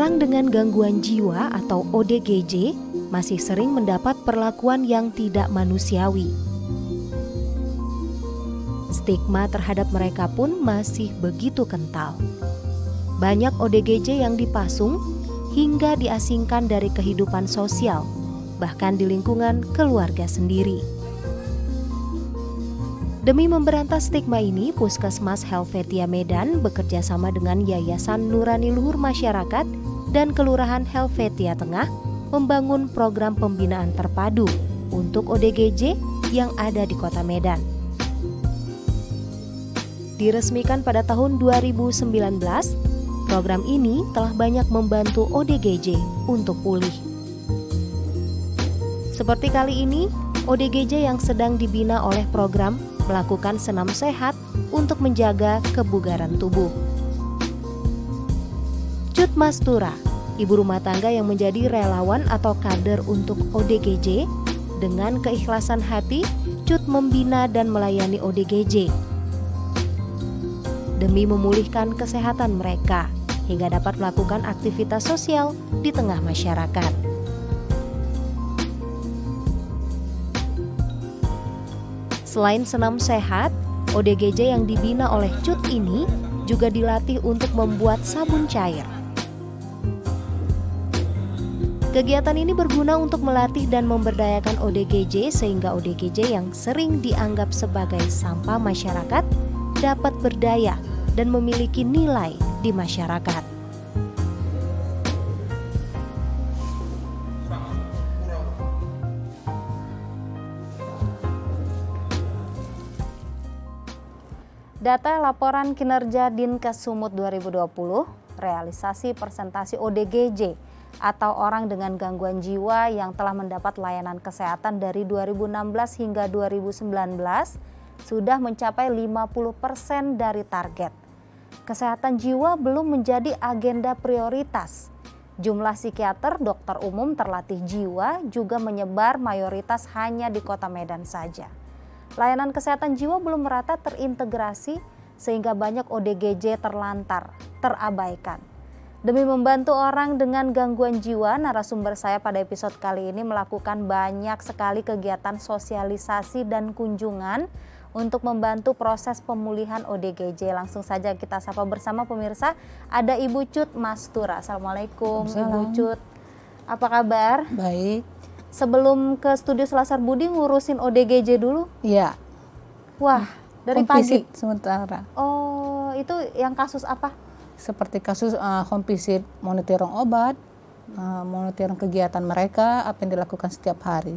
Orang dengan gangguan jiwa atau ODGJ masih sering mendapat perlakuan yang tidak manusiawi. Stigma terhadap mereka pun masih begitu kental. Banyak ODGJ yang dipasung hingga diasingkan dari kehidupan sosial, bahkan di lingkungan keluarga sendiri. Demi memberantas stigma ini, Puskesmas Helvetia Medan bekerja sama dengan Yayasan Nurani Luhur Masyarakat dan Kelurahan Helvetia Tengah membangun program pembinaan terpadu untuk ODGJ yang ada di Kota Medan. Diresmikan pada tahun 2019, program ini telah banyak membantu ODGJ untuk pulih. Seperti kali ini, ODGJ yang sedang dibina oleh program melakukan senam sehat untuk menjaga kebugaran tubuh. Cut Mastura, ibu rumah tangga yang menjadi relawan atau kader untuk ODGJ, dengan keikhlasan hati, Cut membina dan melayani ODGJ demi memulihkan kesehatan mereka hingga dapat melakukan aktivitas sosial di tengah masyarakat. Selain senam sehat, ODGJ yang dibina oleh Cut ini juga dilatih untuk membuat sabun cair. Kegiatan ini berguna untuk melatih dan memberdayakan ODGJ sehingga ODGJ yang sering dianggap sebagai sampah masyarakat dapat berdaya dan memiliki nilai di masyarakat. Data laporan kinerja Dinkes Sumut 2020, realisasi presentasi ODGJ atau orang dengan gangguan jiwa yang telah mendapat layanan kesehatan dari 2016 hingga 2019 sudah mencapai 50% dari target. Kesehatan jiwa belum menjadi agenda prioritas. Jumlah psikiater, dokter umum, terlatih jiwa juga menyebar mayoritas hanya di Kota Medan saja. Layanan kesehatan jiwa belum merata terintegrasi sehingga banyak ODGJ terlantar, terabaikan. Demi membantu orang dengan gangguan jiwa, narasumber saya pada episode kali ini melakukan banyak sekali kegiatan sosialisasi dan kunjungan untuk membantu proses pemulihan ODGJ. Langsung saja kita sapa bersama pemirsa, ada Ibu Cut Mastura. Assalamualaikum Ibu Cut. Apa kabar? Baik. Sebelum ke studio Selasar Budi ngurusin ODGJ dulu? Iya. Wah, dari home visit pagi? Sementara. Oh, itu yang kasus apa? Seperti kasus home visit, monitoring obat, monitoring kegiatan mereka, apa yang dilakukan setiap hari.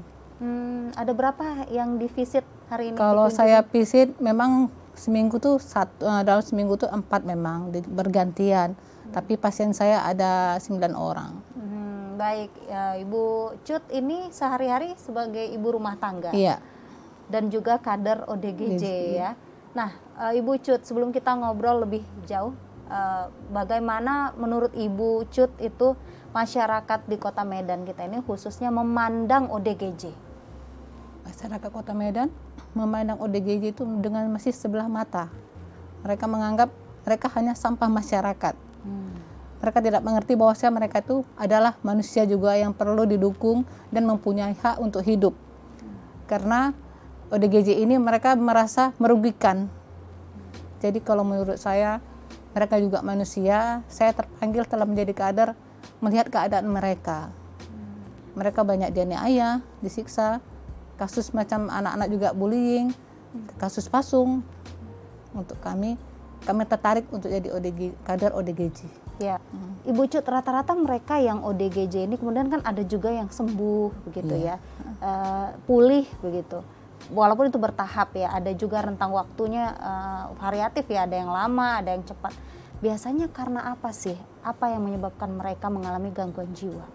Ada berapa yang divisit hari ini? Kalau saya visit memang seminggu tuh dalam seminggu tuh 4 memang bergantian. Tapi pasien saya ada 9 orang. Baik, ya, Ibu Cut ini sehari-hari sebagai ibu rumah tangga. Iya. Dan juga kader ODGJ ya. Nah, Ibu Cut, sebelum kita ngobrol lebih jauh, bagaimana menurut Ibu Cut itu masyarakat di Kota Medan kita ini khususnya memandang ODGJ? Masyarakat Kota Medan memandang ODGJ itu dengan masih sebelah mata. Mereka menganggap mereka hanya sampah masyarakat. Mereka tidak mengerti bahwa mereka itu adalah manusia juga yang perlu didukung dan mempunyai hak untuk hidup. Karena ODGJ ini mereka merasa merugikan. Jadi kalau menurut saya, mereka juga manusia. Saya terpanggil telah menjadi kader melihat keadaan mereka. Mereka banyak dianiaya, disiksa, kasus macam anak-anak juga bullying, kasus pasung. Untuk kami tertarik untuk jadi kader ODGJ. Ya, Ibu Cut, rata-rata mereka yang ODGJ ini kemudian kan ada juga yang sembuh begitu ya, pulih begitu. Walaupun itu bertahap ya, ada juga rentang waktunya variatif ya, ada yang lama, ada yang cepat. Biasanya karena apa sih? Apa yang menyebabkan mereka mengalami gangguan jiwa?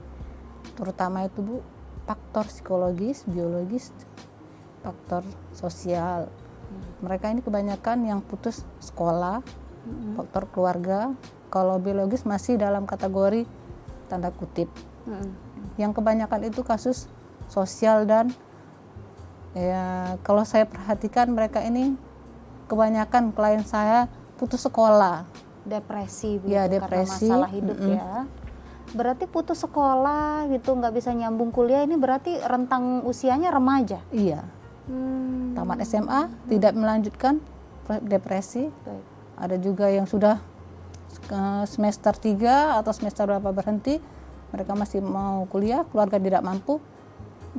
Terutama itu Bu, faktor psikologis, biologis, faktor sosial. Mereka ini kebanyakan yang putus sekolah, faktor keluarga. Kalau biologis masih dalam kategori tanda kutip. Yang kebanyakan itu kasus sosial dan ya kalau saya perhatikan mereka ini kebanyakan klien saya putus sekolah. Depresi Ya, begitu, depresi. Karena masalah hidup ya. Berarti putus sekolah gitu, nggak bisa nyambung kuliah, ini berarti rentang usianya remaja? Iya. Tamat SMA, tidak melanjutkan, depresi. Baik. Ada juga yang sudah semester 3 atau semester berapa berhenti, mereka masih mau kuliah, keluarga tidak mampu,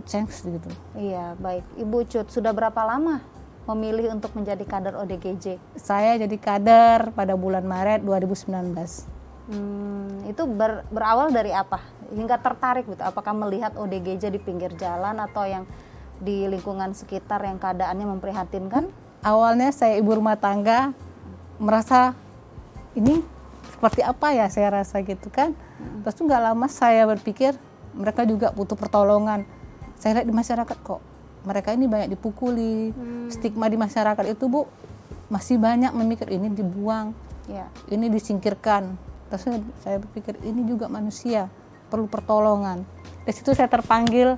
change gitu. Iya, baik. Ibu Cut, sudah berapa lama memilih untuk menjadi kader ODGJ? Saya jadi kader pada bulan Maret 2019. Itu berawal dari apa? Hingga tertarik gitu, apakah melihat ODGJ di pinggir jalan atau yang di lingkungan sekitar yang keadaannya memprihatinkan? Awalnya saya ibu rumah tangga, merasa ini seperti apa ya, saya rasa gitu kan. Terus tuh nggak lama saya berpikir mereka juga butuh pertolongan. Saya lihat di masyarakat kok mereka ini banyak dipukuli, stigma di masyarakat itu Bu masih banyak memikir ini dibuang, Ya. ini disingkirkan. Terus saya berpikir ini juga manusia, perlu pertolongan. Di situ saya terpanggil,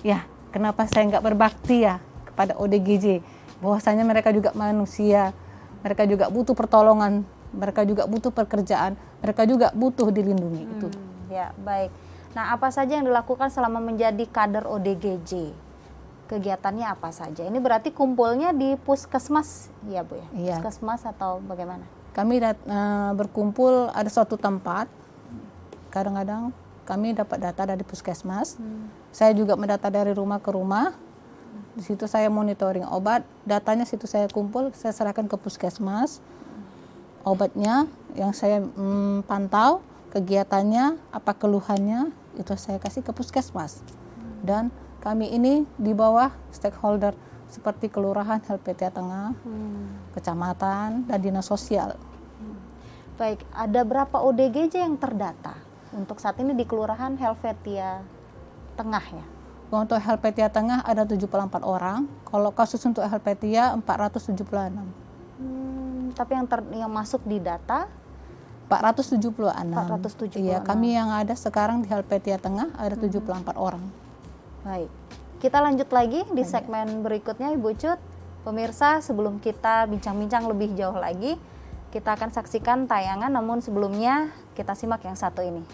ya kenapa saya nggak berbakti ya kepada ODGJ, bahwasanya mereka juga manusia, mereka juga butuh pertolongan, mereka juga butuh pekerjaan, mereka juga butuh dilindungi. Itu. Ya, baik. Nah, apa saja yang dilakukan selama menjadi kader ODGJ? Kegiatannya apa saja? Ini berarti kumpulnya di puskesmas, ya Bu ya? Iya. Puskesmas atau bagaimana? Kami berkumpul ada suatu tempat, kadang-kadang kami dapat data dari puskesmas. Saya juga mendata dari rumah ke rumah. Di situ saya monitoring obat, datanya situ saya kumpul, saya serahkan ke puskesmas. Obatnya yang saya pantau, kegiatannya, apa keluhannya, itu saya kasih ke puskesmas. Dan kami ini di bawah stakeholder seperti kelurahan, LPTA Tengah, kecamatan, dan dinas sosial. Baik, ada berapa ODGJ yang terdata untuk saat ini di Kelurahan Helvetia Tengah ya? Untuk Helvetia Tengah ada 74 orang, kalau kasus untuk Helvetia 476. Tapi yang masuk di data 476. 476. Iya, kami yang ada sekarang di Helvetia Tengah ada 74 orang. Baik, kita lanjut lagi di segmen berikutnya Ibu Cut. Pemirsa, sebelum kita bincang-bincang lebih jauh lagi, kita akan saksikan tayangan, namun sebelumnya kita simak yang satu ini.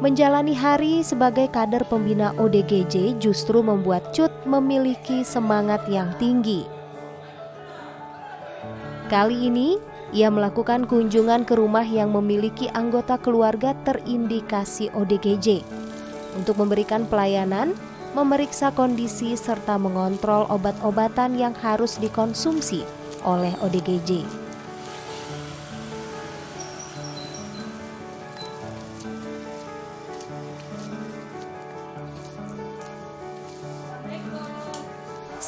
Menjalani hari sebagai kader pembina ODGJ justru membuat Cut memiliki semangat yang tinggi. Kali ini, ia melakukan kunjungan ke rumah yang memiliki anggota keluarga terindikasi ODGJ untuk memberikan pelayanan, memeriksa kondisi, serta mengontrol obat-obatan yang harus dikonsumsi oleh ODGJ.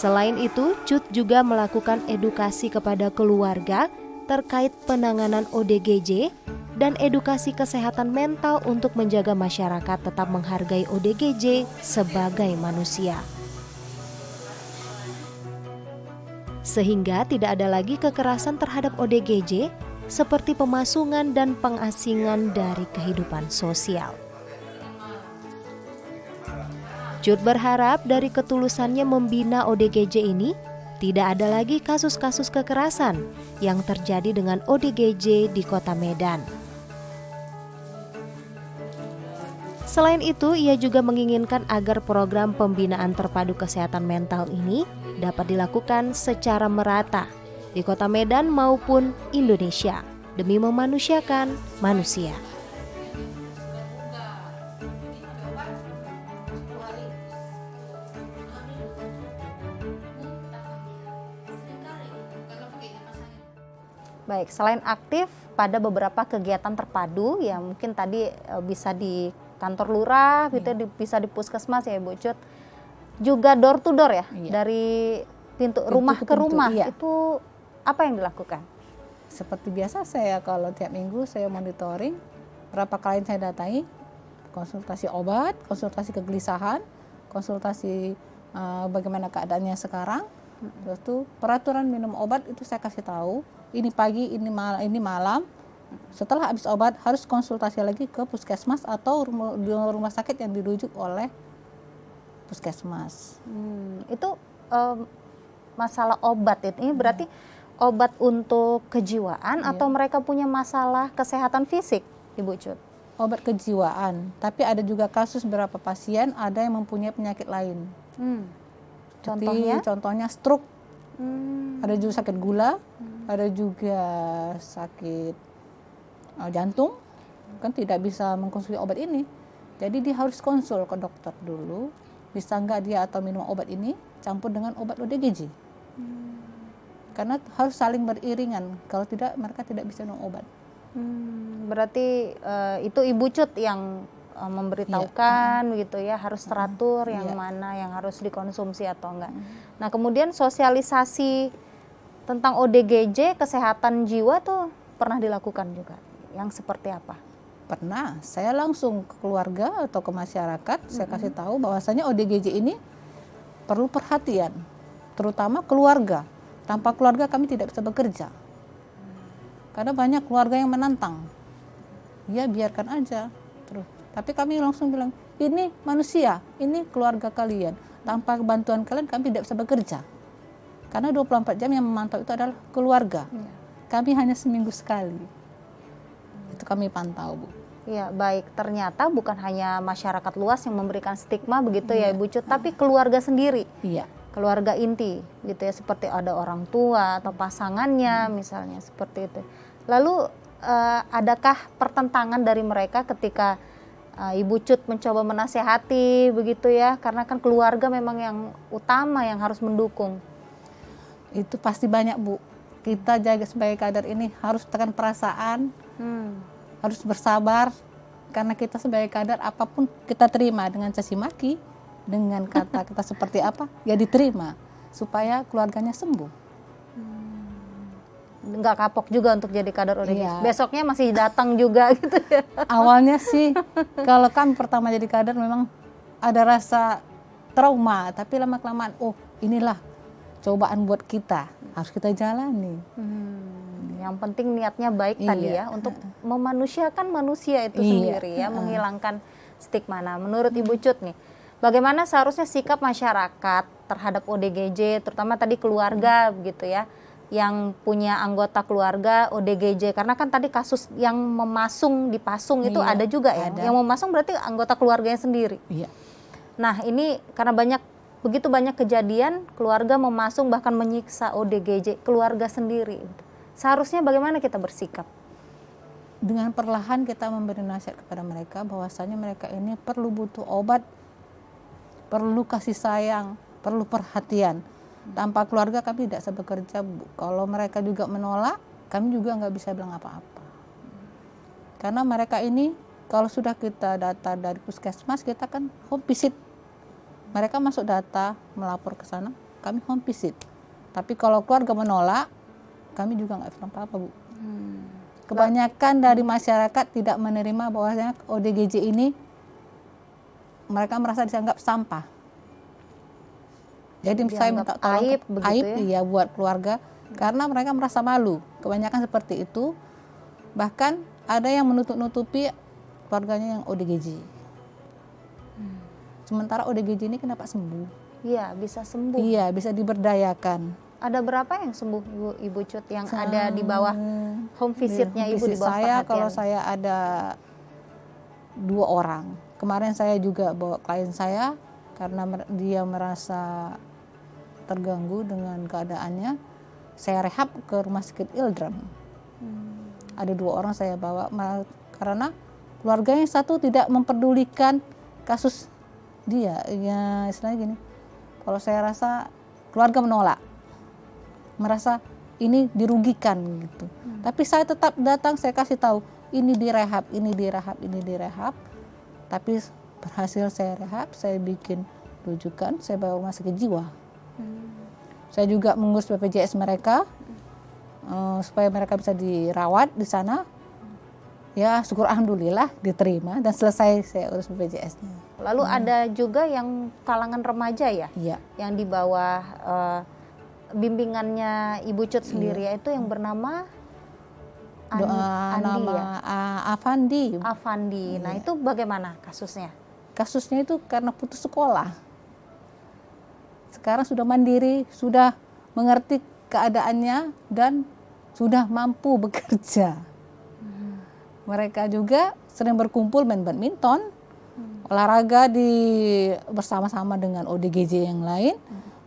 Selain itu, Cut juga melakukan edukasi kepada keluarga terkait penanganan ODGJ dan edukasi kesehatan mental untuk menjaga masyarakat tetap menghargai ODGJ sebagai manusia. Sehingga tidak ada lagi kekerasan terhadap ODGJ seperti pemasungan dan pengasingan dari kehidupan sosial. Cut berharap dari ketulusannya membina ODGJ ini, tidak ada lagi kasus-kasus kekerasan yang terjadi dengan ODGJ di Kota Medan. Selain itu, ia juga menginginkan agar program pembinaan terpadu kesehatan mental ini dapat dilakukan secara merata di Kota Medan maupun Indonesia demi memanusiakan manusia. Baik, selain aktif pada beberapa kegiatan terpadu yang mungkin tadi bisa di kantor lurah, gitu ya, bisa di puskesmas ya Ibu Cut, juga door to door ya, dari pintu rumah ke rumah, itu apa yang dilakukan? Seperti biasa saya kalau tiap minggu saya monitoring berapa klien saya datangi, konsultasi obat, konsultasi kegelisahan, konsultasi bagaimana keadaannya sekarang, Terus tuh peraturan minum obat itu saya kasih tahu, ini pagi, ini malam. Setelah habis obat harus konsultasi lagi ke puskesmas atau rumah sakit yang dirujuk oleh puskesmas. Itu masalah obat ini berarti obat untuk kejiwaan atau mereka punya masalah kesehatan fisik, Ibu Cut? Obat kejiwaan, tapi ada juga kasus beberapa pasien ada yang mempunyai penyakit lain. Contohnya stroke, ada juga sakit gula, ada juga sakit jantung, kan tidak bisa mengkonsumsi obat ini. Jadi dia harus konsul ke dokter dulu, bisa nggak dia atau minum obat ini campur dengan obat ODGJ. Karena harus saling beriringan, kalau tidak mereka tidak bisa minum obat. Berarti itu Ibu Cut yang memberitahukan gitu ya, harus teratur yang mana yang harus dikonsumsi atau enggak. Nah, kemudian sosialisasi tentang ODGJ kesehatan jiwa tuh pernah dilakukan juga. Yang seperti apa? Pernah, saya langsung ke keluarga atau ke masyarakat, saya kasih tahu bahwasanya ODGJ ini perlu perhatian, terutama keluarga. Tanpa keluarga kami tidak bisa bekerja. Karena banyak keluarga yang menantang. Ya biarkan aja. Terus, tapi kami langsung bilang, ini manusia, ini keluarga kalian. Tanpa bantuan kalian kami tidak bisa bekerja. Karena 24 jam yang memantau itu adalah keluarga. Kami hanya seminggu sekali. Itu kami pantau, Bu. Ya, baik. Ternyata bukan hanya masyarakat luas yang memberikan stigma begitu ya, Ibu Cut, tapi keluarga sendiri. Iya. Keluarga inti gitu ya, seperti ada orang tua atau pasangannya misalnya seperti itu. Lalu adakah pertentangan dari mereka ketika Ibu Cut mencoba menasehati begitu ya, karena kan keluarga memang yang utama yang harus mendukung. Itu pasti banyak, Bu. Kita jaga sebagai kader ini harus tekan perasaan, harus bersabar, karena kita sebagai kader apapun kita terima dengan caci maki, dengan kata kita seperti apa, ya diterima supaya keluarganya sembuh. Nggak kapok juga untuk jadi kader ODGJ. Iya. Besoknya masih datang juga gitu ya. Awalnya sih kalau kami pertama jadi kader memang ada rasa trauma, tapi lama-kelamaan oh inilah cobaan buat kita, harus kita jalani. Yang penting niatnya baik tadi ya, untuk memanusiakan manusia itu sendiri ya, menghilangkan stigma. Nah, menurut Ibu Cut nih, bagaimana seharusnya sikap masyarakat terhadap ODGJ, terutama tadi keluarga begitu ya, yang punya anggota keluarga ODGJ, karena kan tadi kasus yang dipasung itu ada juga ya, yang memasung berarti anggota keluarganya sendiri. Iya. Nah, ini karena begitu banyak kejadian keluarga memasung bahkan menyiksa ODGJ keluarga sendiri. Seharusnya bagaimana kita bersikap? Dengan perlahan kita memberi nasihat kepada mereka bahwasanya mereka ini perlu butuh obat, perlu kasih sayang, perlu perhatian. Tanpa keluarga kami tidak bisa bekerja, Bu. Kalau mereka juga menolak, kami juga nggak bisa bilang apa-apa. Karena mereka ini kalau sudah kita data dari puskesmas, kita kan home visit. Mereka masuk data, melapor ke sana, kami home visit. Tapi kalau keluarga menolak, kami juga nggak bilang apa-apa, Bu. Kebanyakan dari masyarakat tidak menerima bahwasanya ODGJ ini mereka merasa dianggap sampah. Jadi saya minta tolong aib ya buat keluarga karena mereka merasa malu. Kebanyakan seperti itu. Bahkan ada yang menutup-nutupi keluarganya yang ODGJ. Sementara ODGJ ini kenapa sembuh? Iya, bisa sembuh. Iya, bisa diberdayakan. Ada berapa yang sembuh Ibu Cut yang ada di bawah home visitnya Ibu di bawah saya? perhatian? Kalau saya ada 2 orang. Kemarin saya juga bawa klien saya karena dia merasa terganggu dengan keadaannya. Saya rehab ke rumah sakit Ildram. Ada 2 orang saya bawa karena keluarganya satu tidak memperdulikan kasus dia. Ya istilahnya gini. Kalau saya rasa keluarga menolak. Merasa ini dirugikan gitu. Tapi saya tetap datang, saya kasih tahu ini direhab, ini direhab, ini direhab. Tapi berhasil saya rehab, saya bikin rujukan, saya bawa rumah sakit jiwa. Saya juga mengurus BPJS mereka supaya mereka bisa dirawat di sana. Ya syukur alhamdulillah diterima dan selesai saya urus BPJS-nya. Lalu ada juga yang kalangan remaja ya? Iya. Yang di bawah bimbingannya Ibu Cut sendiri yaitu yang bernama Andi ya? Afandi. Afandi. Nah, itu bagaimana kasusnya? Kasusnya itu karena putus sekolah. Sekarang sudah mandiri, sudah mengerti keadaannya dan sudah mampu bekerja. Mereka juga sering berkumpul main badminton, olahraga bersama-sama dengan ODGJ yang lain,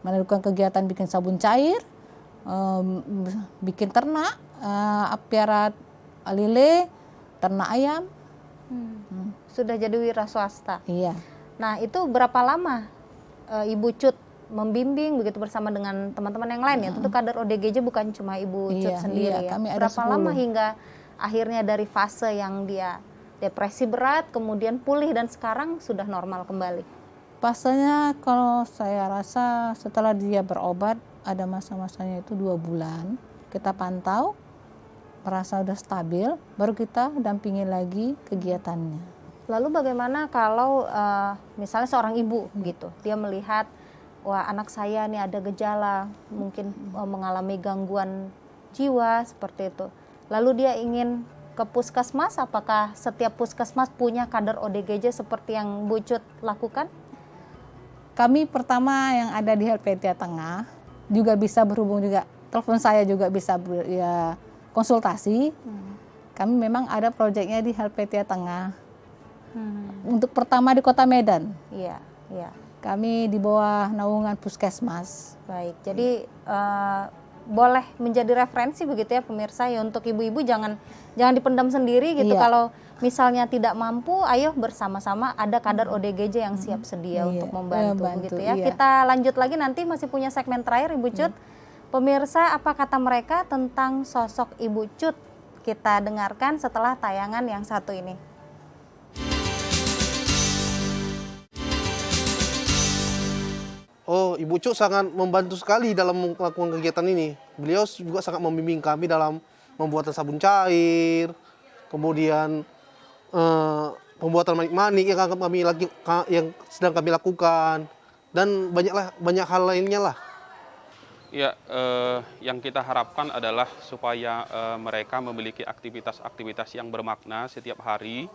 melakukan kegiatan bikin sabun cair, bikin ternak, piara lele, ternak ayam. Sudah jadi wira swasta. Iya. Nah, itu berapa lama Ibu Cut membimbing begitu bersama dengan teman-teman yang lain ya? Tentu kader ODGJ bukan cuma Ibu Cut sendiri ya. Kami ada Berapa 10. lama hingga akhirnya dari fase yang dia depresi berat, kemudian pulih dan sekarang sudah normal kembali? Fasenya kalau saya rasa setelah dia berobat, ada masa-masanya itu 2 bulan. Kita pantau, merasa udah stabil, baru kita dampingi lagi kegiatannya. Lalu bagaimana kalau misalnya seorang ibu gitu, dia melihat, wah anak saya nih ada gejala, mungkin mengalami gangguan jiwa seperti itu. Lalu dia ingin ke puskesmas, apakah setiap puskesmas punya kader ODGJ seperti yang Bu Cut lakukan? Kami pertama yang ada di HLPTA Tengah juga bisa berhubung juga, telepon saya juga bisa konsultasi. Kami memang ada proyeknya di HLPTA Tengah. Untuk pertama di Kota Medan. Iya, iya. Kami di bawah naungan puskesmas. Baik, jadi boleh menjadi referensi begitu ya pemirsa ya, untuk ibu-ibu jangan dipendam sendiri gitu. Iya. Kalau misalnya tidak mampu, ayo bersama-sama, ada kader ODGJ yang siap sedia untuk membantu begitu ya. Iya. Kita lanjut lagi, nanti masih punya segmen terakhir Ibu Cut. Pemirsa, apa kata mereka tentang sosok Ibu Cut? Kita dengarkan setelah tayangan yang satu ini. Oh, Ibu Cut sangat membantu sekali dalam melakukan kegiatan ini. Beliau juga sangat membimbing kami dalam pembuatan sabun cair, kemudian pembuatan manik-manik yang sedang kami lakukan, dan banyak hal lainnya lah. Ya, yang kita harapkan adalah supaya mereka memiliki aktivitas-aktivitas yang bermakna setiap hari.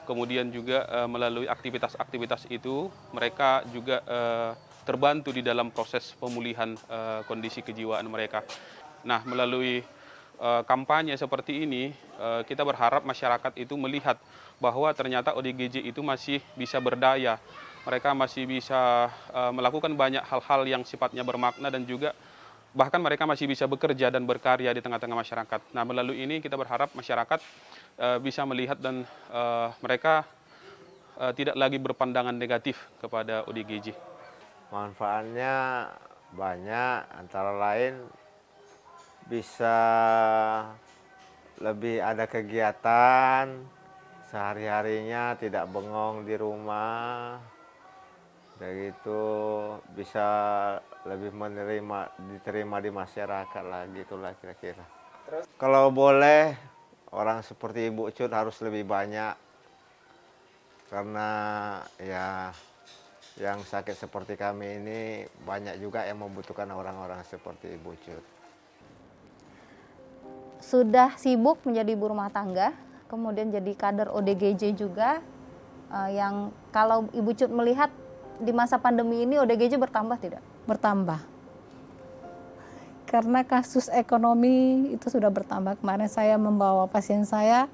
Kemudian juga melalui aktivitas-aktivitas itu mereka juga terbantu di dalam proses pemulihan kondisi kejiwaan mereka. Nah, melalui kampanye seperti ini, kita berharap masyarakat itu melihat bahwa ternyata ODGJ itu masih bisa berdaya. Mereka masih bisa melakukan banyak hal-hal yang sifatnya bermakna dan juga bahkan mereka masih bisa bekerja dan berkarya di tengah-tengah masyarakat. Nah, melalui ini kita berharap masyarakat bisa melihat dan mereka tidak lagi berpandangan negatif kepada ODGJ. Manfaatnya banyak, antara lain bisa lebih ada kegiatan sehari-harinya, tidak bengong di rumah. Begitu bisa lebih diterima di masyarakat lagi, itulah kira-kira. Kalau boleh, orang seperti Ibu Cut harus lebih banyak, karena ya yang sakit seperti kami ini banyak juga yang membutuhkan orang-orang seperti Ibu Cut. Sudah sibuk menjadi ibu rumah tangga, kemudian jadi kader ODGJ juga, yang kalau Ibu Cut melihat di masa pandemi ini ODGJ bertambah tidak? Bertambah. Karena kasus ekonomi itu sudah bertambah. Kemarin saya membawa pasien saya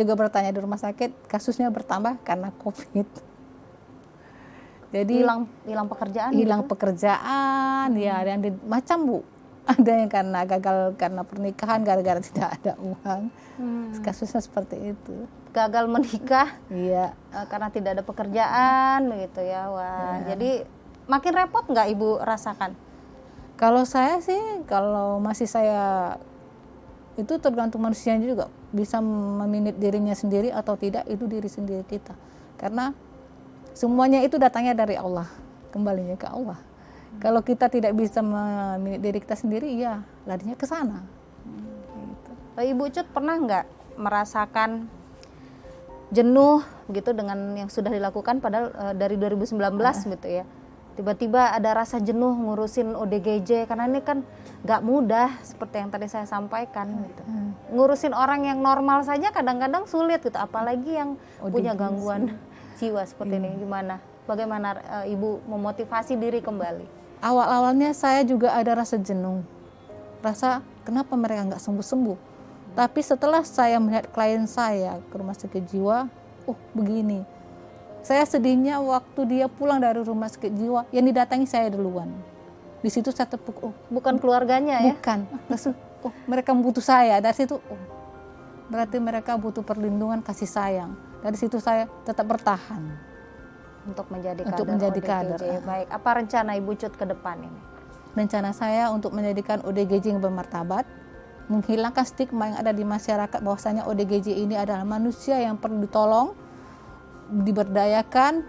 juga bertanya di rumah sakit, kasusnya bertambah karena COVID. Jadi hilang pekerjaan. Hilang gitu? pekerjaan, ya ada yang macam Bu. Ada yang karena gagal karena pernikahan gara-gara tidak ada uang. Kasusnya seperti itu. Gagal menikah. Iya. Karena tidak ada pekerjaan begitu ya. Wah, jadi makin repot nggak Ibu rasakan? Kalau saya sih, kalau masih saya, itu tergantung manusianya juga, bisa meminit dirinya sendiri atau tidak, itu diri sendiri kita. Karena semuanya itu datangnya dari Allah, kembalinya ke Allah. Kalau kita tidak bisa meminit diri kita sendiri, ya larinya ke sana. Gitu. Ibu Cut pernah nggak merasakan jenuh gitu dengan yang sudah dilakukan padahal dari 2019 gitu ya? tiba-tiba ada rasa jenuh ngurusin ODGJ karena ini kan nggak mudah seperti yang tadi saya sampaikan gitu. Ngurusin orang yang normal saja kadang-kadang sulit gitu, apalagi yang punya gangguan jiwa seperti ini. Gimana? Bagaimana Ibu memotivasi diri kembali? Awal-awalnya saya juga ada rasa jenuh, rasa kenapa mereka nggak sembuh-sembuh. Tapi setelah saya melihat klien saya ke rumah sakit jiwa, oh begini. Saya sedihnya waktu dia pulang dari rumah sakit jiwa, yang didatangi saya duluan. Di situ saya tepuk, oh Bukan keluarganya ya? bukan. Terus, oh mereka butuh saya. Dari situ, oh berarti mereka butuh perlindungan, kasih sayang. Dari situ saya tetap bertahan. Untuk menjadi kader Untuk menjadi ODGJ. kader. Baik, apa rencana Ibu Cut ke depan ini? Rencana saya untuk menjadikan ODGJ yang bermartabat, menghilangkan stigma yang ada di masyarakat bahwasanya ODGJ ini adalah manusia yang perlu ditolong, diberdayakan,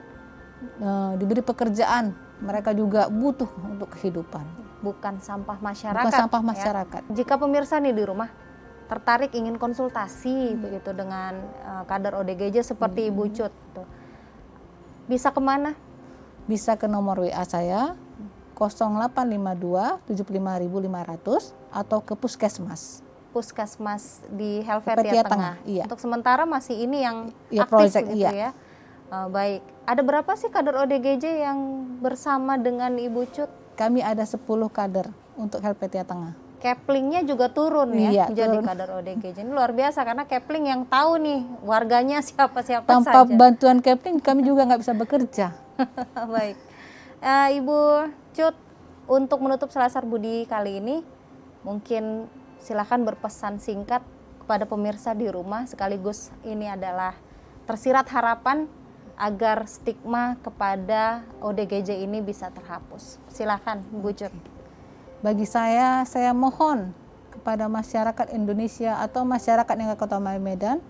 diberi pekerjaan. Mereka juga butuh untuk kehidupan. Bukan sampah masyarakat. Bukan sampah ya. masyarakat. Jika pemirsa nih di rumah tertarik ingin konsultasi begitu dengan kader ODGJ seperti Ibu Cut, tuh, bisa kemana? Bisa ke nomor WA saya 0852 75500 atau ke puskesmas. Puskesmas di Helvetia Helvetia Tengah. Tengah, iya. Untuk sementara masih ini yang Iya, aktif project, gitu iya. ya. Baik. Ada berapa sih kader ODGJ yang bersama dengan Ibu Cut? Kami ada 10 kader untuk Helvetia Tengah. Keplingnya juga turun ya Iya, menjadi turun. kader ODGJ. Ini luar biasa karena Kepling yang tahu nih warganya siapa-siapa Tanpa saja. bantuan Kepling kami juga nggak bisa bekerja. Baik. Ibu Cut, untuk menutup Selasar Budi kali ini, mungkin silakan berpesan singkat kepada pemirsa di rumah, sekaligus ini adalah tersirat harapan agar stigma kepada ODGJ ini bisa terhapus. Silakan, Bu Cut. Bagi saya mohon kepada masyarakat Indonesia atau masyarakat yang ke Kota Medan,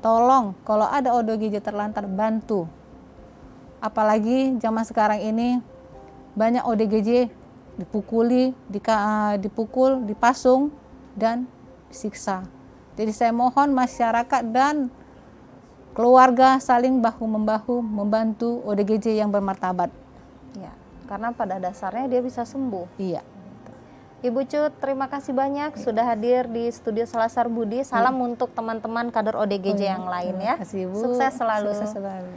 tolong kalau ada ODGJ terlantar bantu. Apalagi zaman sekarang ini banyak ODGJ dipukuli, dipukul, dipasung dan disiksa. Jadi saya mohon masyarakat dan keluarga saling bahu-membahu membantu ODGJ yang bermartabat. Ya, karena pada dasarnya dia bisa sembuh. Iya. Ibu Cut, terima kasih banyak sudah hadir di studio Selasar Budi. Salam untuk teman-teman kader ODGJ yang lain ya. Terima kasih, Bu. Sukses selalu. Sukses selalu.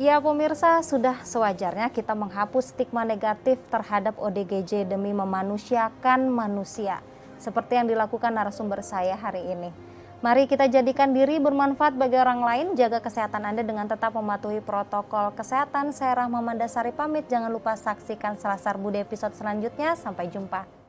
Ya pemirsa, sudah sewajarnya kita menghapus stigma negatif terhadap ODGJ demi memanusiakan manusia. Seperti yang dilakukan narasumber saya hari ini. Mari kita jadikan diri bermanfaat bagi orang lain, jaga kesehatan Anda dengan tetap mematuhi protokol kesehatan. Saya Rahma Mandasari pamit, jangan lupa saksikan Selasar Budi episode selanjutnya. Sampai jumpa.